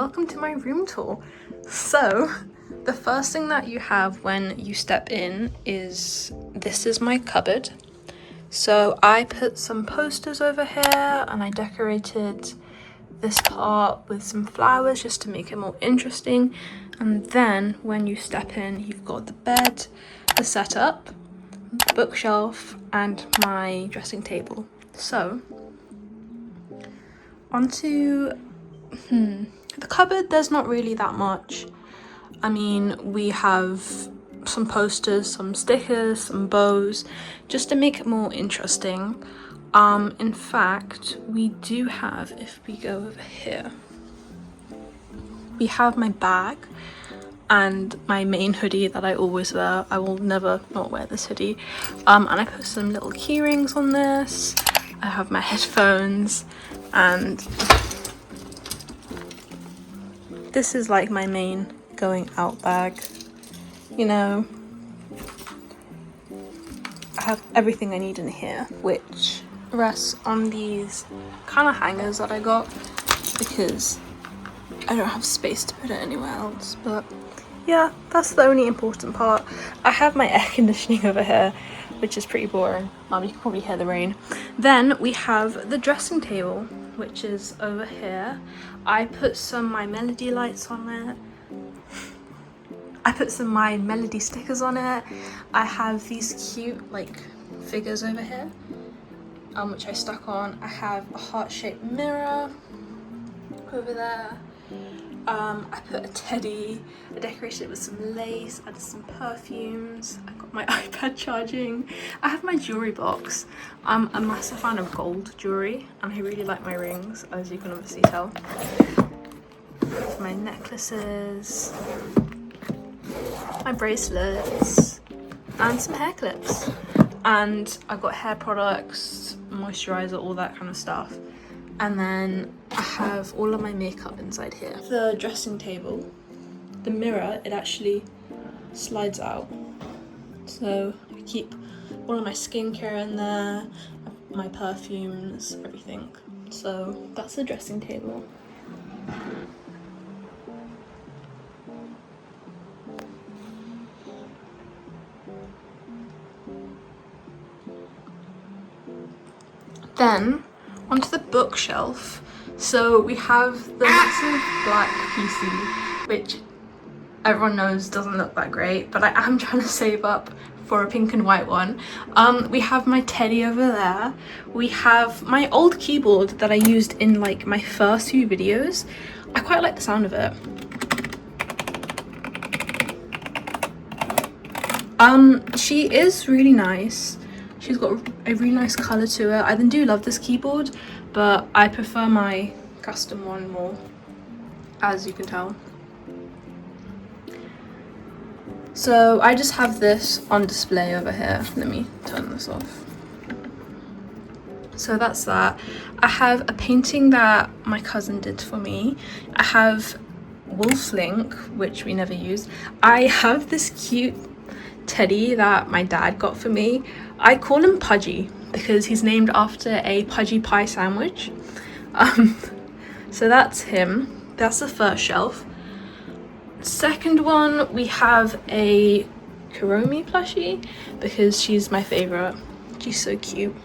welcome to my room tour. So the first thing that you have when you step in is, this is my cupboard. So I put some posters over here and I decorated this part with some flowers just to make it more interesting. And then when you step in, you've got the bed, the setup, the bookshelf and my dressing table. So onto the cupboard, there's not really that much. I mean, we have some posters, some stickers, some bows, just to make it more interesting. In fact, we do have, if we go over here, we have my bag and my main hoodie that I always wear. I will never not wear this hoodie. And I put some little key rings on this. I have my headphones, and this is like my main going out bag. You know, I have everything I need in here, which rests on these kind of hangers that I got because I don't have space to put it anywhere else. But yeah, that's the only important part. I have my air conditioning over here, which is pretty boring. You can probably hear the rain. Then we have the dressing table, which is over here. I put some my melody lights on it. I put some my melody stickers on it. I have these cute like figures over here, which I stuck on. I have a heart-shaped mirror over there. I put a teddy, I decorated it with some lace, added some perfumes, I got my iPad charging, I have my jewellery box. I'm a massive fan of gold jewellery and I really like my rings, as you can obviously tell. My necklaces, my bracelets, and some hair clips. And I've got hair products, moisturiser, all that kind of stuff. And then I have all of my makeup inside here. The dressing table, the mirror, it actually slides out. So I keep all of my skincare in there, my perfumes, everything. So that's the dressing table. Then onto the bookshelf. So we have the massive black PC, which everyone knows doesn't look that great, but I am trying to save up for a pink and white one. We have my teddy over there. We have my old keyboard that I used in like my first few videos. I quite like the sound of it. She is really nice. She's got a really nice colour to it. I do love this keyboard, but I prefer my custom one more, as you can tell. So I just have this on display over here. Let me turn this off. So that's that. I have a painting that my cousin did for me. I have Wolf Link, which we never use. I have this cute teddy that my dad got for me. I call him Pudgy because he's named after a Pudgy pie sandwich. So that's him. That's the first shelf. Second one, we have a Kuromi plushie because she's my favorite. She's so cute.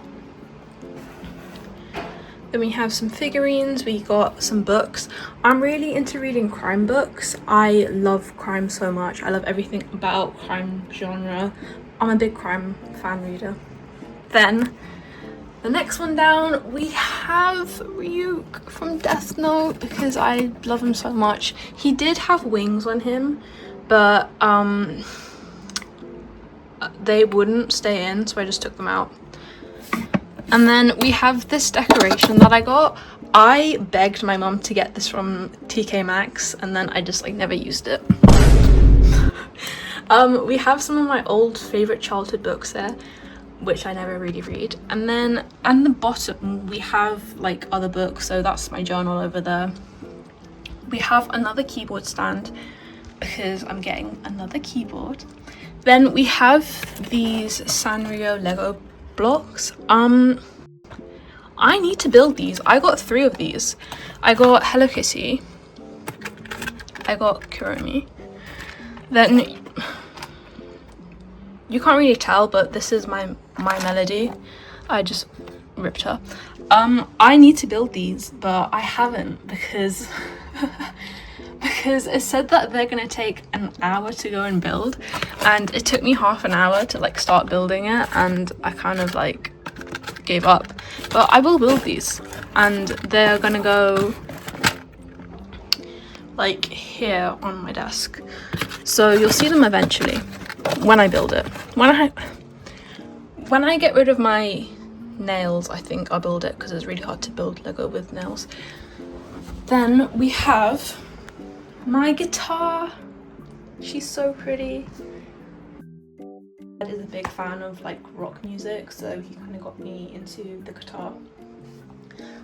Then we have some figurines, we got some books. I'm really into reading crime books. I love crime so much. I love everything about crime genre. I'm a big crime fan reader. Then the next one down, we have Ryuk from Death Note because I love him so much. He did have wings on him, but they wouldn't stay in, so I just took them out. And then we have this decoration that I got. I begged my mum to get this from TK Maxx and then I just like never used it. We have some of my old favorite childhood books there, which I never really read. And then at the bottom we have like other books, so that's my journal over there. We have another keyboard stand because I'm getting another keyboard. Then we have these Sanrio Lego blocks. I need to build these. I got 3 of these. I got Hello Kitty, I got Kuromi. Then you can't really tell, but this is my melody. I just ripped her. I need to build these, but I haven't because because it said that they're gonna take an hour to go and build, and it took me half an hour to like start building it, and I kind of like gave up. But I will build these, and they're gonna go like here on my desk, so you'll see them eventually when I build it. When I get rid of my nails, I think I'll build it, because it's really hard to build Lego with nails. Then we have my guitar. She's so pretty. Dad is a big fan of like rock music, so he kind of got me into the guitar.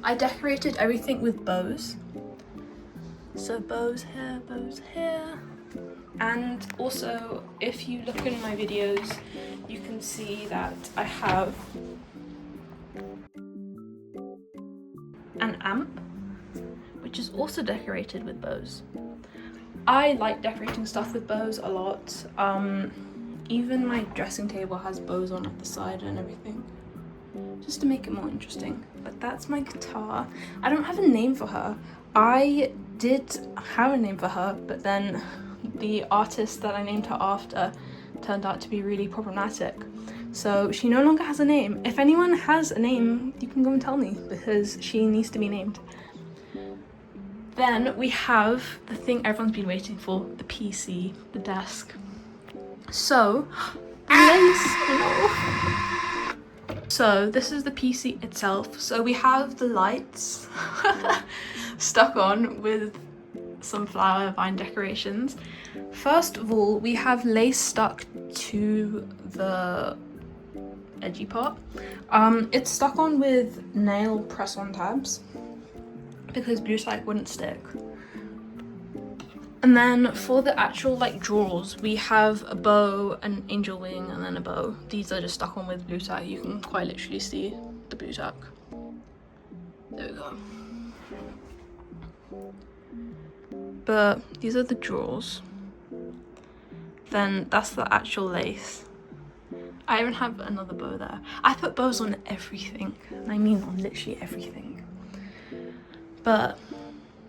I decorated everything with bows. So bows here. And also, if you look in my videos, you can see that I have an amp, which is also decorated with bows. I like decorating stuff with bows a lot. Even my dressing table has bows on at the side and everything, just to make it more interesting. But that's my guitar. I don't have a name for her. I did have a name for her, but then the artist that I named her after turned out to be really problematic. So she no longer has a name. If anyone has a name, you can go and tell me, because she needs to be named. Then we have the thing everyone's been waiting for, the PC, the desk. So, So this is the PC itself. So we have the lights stuck on with some flower vine decorations. First of all, we have lace stuck to the edgy part. It's stuck on with nail press-on tabs because blue tack wouldn't stick. And then for the actual like drawers, we have a bow, an angel wing, and then a bow. These are just stuck on with blue tack. You can quite literally see the blue tack. There we go. But these are the drawers. Then that's the actual lace. I even have another bow there. I put bows on everything. And I mean on literally everything. But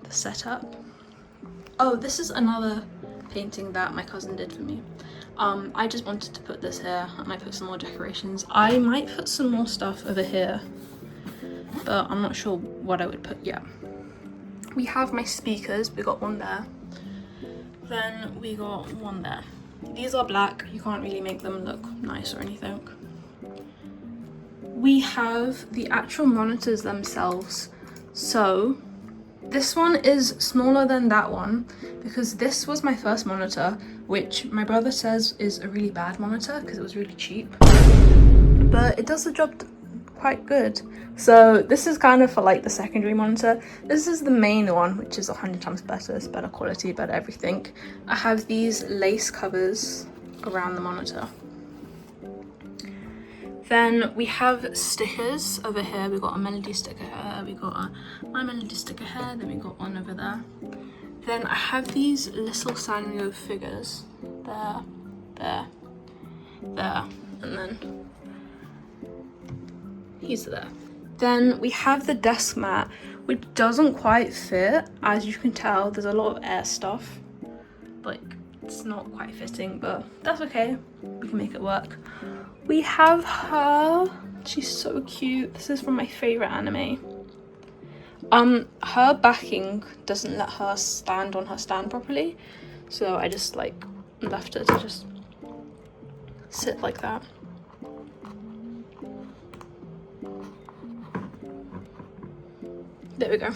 the setup. Oh, this is another painting that my cousin did for me. I just wanted to put this here, and I put some more decorations. I might put some more stuff over here, but I'm not sure what I would put yet. We have my speakers. We got one there. Then we got one there. These are black. You can't really make them look nice or anything. We have the actual monitors themselves. So this one is smaller than that one because this was my first monitor, which my brother says is a really bad monitor because it was really cheap. But it does the job quite good. So this is kind of for like the secondary monitor. This is the main one, which is 100 times better. It's better quality, better everything. I have these lace covers around the monitor. Then we have stickers over here. We got a melody sticker here. We got my melody sticker here. Then we got one over there. Then I have these little Sanrio figures. There, there, there, and then he's there. Then we have the desk mat, which doesn't quite fit. As you can tell, there's a lot of air stuff. Like, it's not quite fitting, but that's okay. We can make it work. We have her. She's so cute. This is from my favorite anime. Her backing doesn't let her stand on her stand properly, so I just like left her to just sit like that. There we go.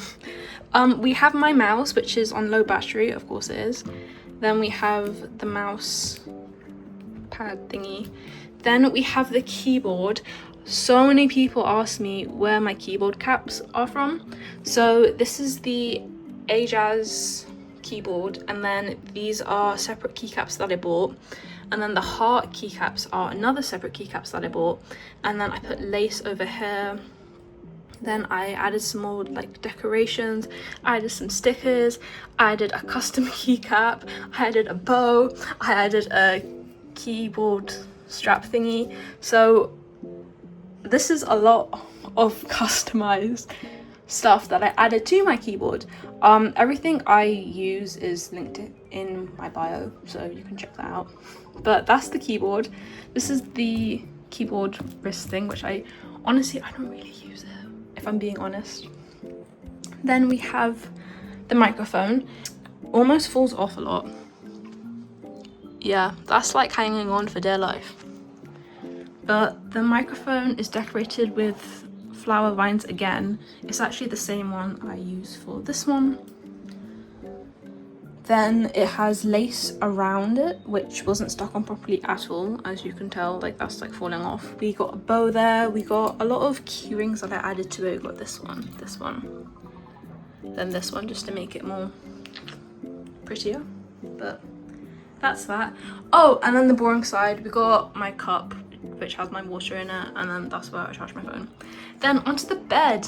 We have my mouse, which is on low battery, of course it is. Then we have the mouse pad thingy. Then we have the keyboard. So many people ask me where my keyboard caps are from. So this is the Ajaz keyboard, and then these are separate keycaps that I bought. And then the heart keycaps are another separate keycaps that I bought. And then I put lace over here. Then I added some more like decorations, I added some stickers, I added a custom keycap, I added a bow, I added a keyboard strap thingy. So this is a lot of customized stuff that I added to my keyboard. Everything I use is linked in my bio, so you can check that out. But that's the keyboard. This is the keyboard wrist thing, which I honestly don't really use it, if I'm being honest. Then we have the microphone. Almost falls off a lot. Yeah, that's like hanging on for dear life. But the microphone is decorated with flower vines again. It's actually the same one I use for this one. Then it has lace around it, which wasn't stuck on properly at all, as you can tell, like that's like falling off. We got a bow there, we got a lot of key rings that I added to it. We got this one, then this one, just to make it more prettier. But that's that. Oh, and then the boring side, we got my cup, which has my water in it, and then that's where I charge my phone. Then onto the bed.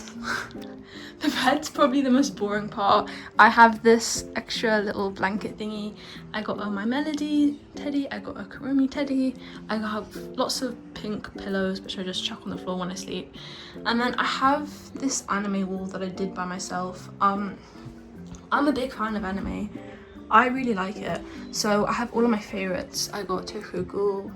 The bed's probably the most boring part. I have this extra little blanket thingy. I got a My Melody teddy, I got a Kurumi teddy, I have lots of pink pillows which I just chuck on the floor when I sleep. And then I have this anime wall that I did by myself. I'm a big fan of anime. I really like it. So I have all of my favorites. I got Tokyo Ghoul,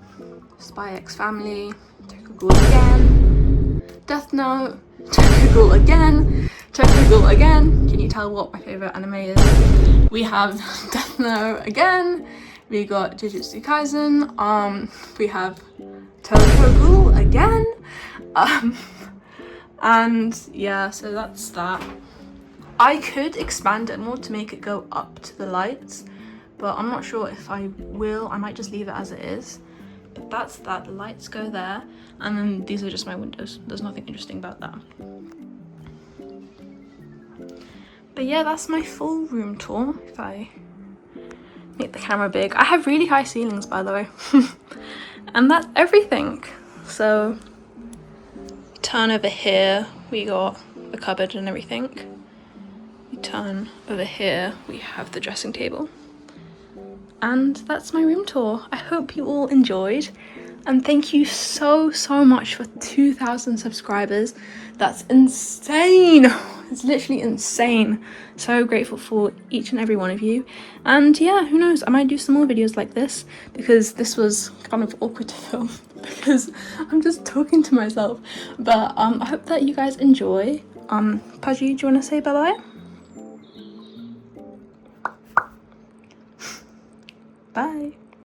Spy X Family, Tokyo Ghoul again, Death Note, Tokyo Ghoul again, Tokyo Ghoul again. Can you tell what my favorite anime is? We have Death Note again. We got Jujutsu Kaisen. We have Tokyo Ghoul again. And yeah, so that's that. I could expand it more to make it go up to the lights, but I'm not sure if I will. I might just leave it as it is. But that's that. The lights go there, and then these are just my windows. There's nothing interesting about that. But yeah, that's my full room tour. If I make the camera big. I have really high ceilings, by the way. And that's everything. So turn over here, we got the cupboard and everything. Turn over here, we have the dressing table. And that's my room tour. I hope you all enjoyed, and thank you so much for 2,000 subscribers. That's insane. It's literally insane. So grateful for each and every one of you. And yeah, who knows, I might do some more videos like this, because this was kind of awkward to film because I'm just talking to myself. But I hope that you guys enjoy. Pudgy, do you want to say bye-bye? Bye.